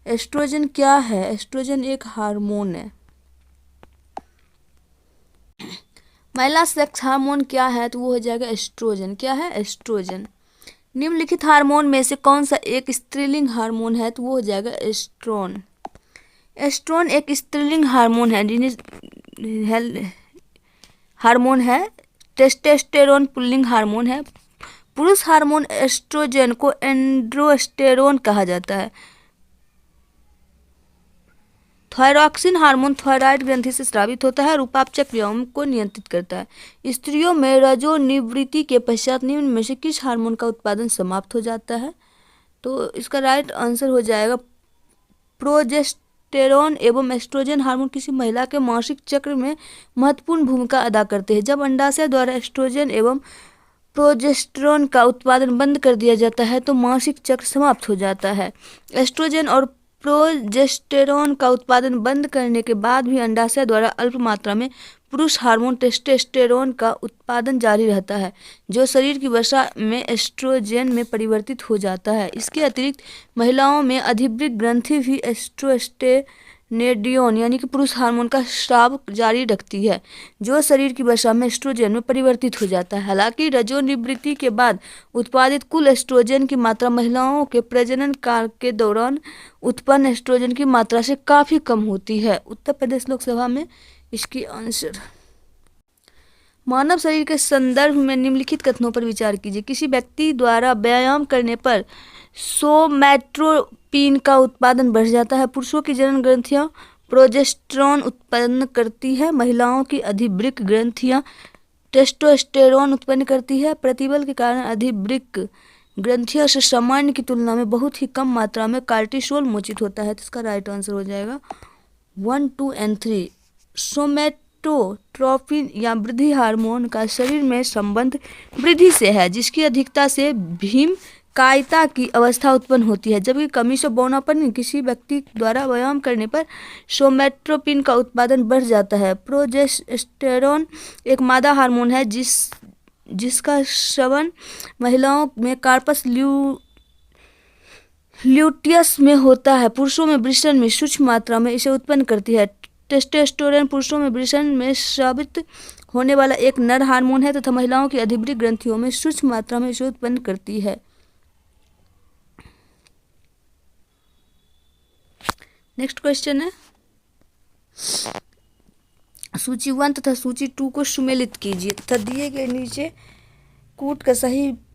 Oestrogen क्या है? Oestrogen एक हार्मोन है। महिला सेक्स हार्मोन क्या है? तो वो हो जाएगा एस्ट्रोजन। क्या है? एस्ट्रोजन। निम्नलिखित हार्मोन में से कौन सा एक स्त्रीलिंग हार्मोन है? तो वो हो जाएगा एस्ट्रोन। एस्ट्रोन एक स्त्रीलिंग हार्मोन है। टेस्टोस्टेरोन पुल्लिंग हार्मोन है। पुरुष हार्मोन एस्ट्रोजन को एंड्रोस्टेरोन कहा जाता है। थायरॉक्सिन हार्मोन थायराइड ग्रंथि से स्रावित होता है और उपापचय क्रियाओं को नियंत्रित करता है। स्त्रियों में रजोनिवृत्ति के पश्चात निम्न में से किस हार्मोन का उत्पादन समाप्त हो जाता है? तो इसका राइट आंसर हो जाएगा प्रोजेस्टेरोन एवं एस्ट्रोजन हार्मोन किसी महिला के मासिक चक्र में महत्वपूर्ण भूमिका अदा करते हैं। जब अंडाशय द्वारा एस्ट्रोजन एवं प्रोजेस्टेरोन का उत्पादन बंद कर दिया जाता है तो मासिक चक्र समाप्त हो जाता है। एस्ट्रोजन और प्रोजेस्टेरोन का उत्पादन बंद करने के बाद भी अंडाशय द्वारा अल्प मात्रा में पुरुष हार्मोन टेस्टोस्टेरोन का उत्पादन जारी रहता है, जो शरीर की वसा में एस्ट्रोजन में परिवर्तित हो जाता है। इसके अतिरिक्त महिलाओं में अधिवृक्क ग्रंथि भी एस्ट्रोस्टेनेडियोन यानी कि पुरुष हार्मोन का स्राव जारी रखती है, जो शरीर की वसा में एस्ट्रोजन में परिवर्तित हो जाता है। हालांकि रजोनिवृत्ति के बाद उत्पादित कुल एस्ट्रोजन की मात्रा महिलाओं के प्रजनन काल के दौरान उत्पन्न एस्ट्रोजन की मात्रा से काफी कम होती है। उत्तर प्रदेश लोकसभा में इसकी आंसर। मानव शरीर के संदर्भ में निम्नलिखित कथनों पर विचार कीजिए। किसी व्यक्ति द्वारा व्यायाम करने पर सोमैट्रोपिन का उत्पादन बढ़ जाता है। पुरुषों की जनन ग्रंथियां प्रोजेस्टेरोन उत्पन्न करती है। महिलाओं की अधिवृक्क ग्रंथियां टेस्टोस्टेरोन उत्पन्न करती है। प्रतिबल के कारण अधिवृक्क ग्रंथियों से सामान्य की तुलना में बहुत ही कम मात्रा में कार्टिसोल मोचित होता है। तो इसका राइट आंसर हो जाएगा 1, 2 एंड 3। सोमैटोट्रोपिन या वृद्धि हार्मोन का शरीर में संबंध वृद्धि से है, जिसकी अधिकता से भीमकायिता की अवस्था उत्पन्न होती है, जबकि कमी से बौनापन किसी व्यक्ति द्वारा व्यायाम करने पर सोमैट्रोपिन का उत्पादन बढ़ जाता है। प्रोजेस्टेरोन एक मादा हार्मोन है जिसका स्रवण महिलाओं में कार्पस ल्यूटियस में होता है। पुरुषों में वृषण में सूक्ष्म मात्रा में इसे उत्पन्न करती है। टेस्टोस्टेरोन पुरुषों में वृषण में स्रावित होने वाला एक नर हार्मोन है तथा महिलाओं की अधिवृक्क ग्रंथियों में सूक्ष्म मात्रा में इसे उत्पन्न करती है। नेक्स्ट क्वेश्चन है, सूची 1 तथा सूची 2 को सुमेलित कीजिए तथा दिए गए नीचे कूट का सही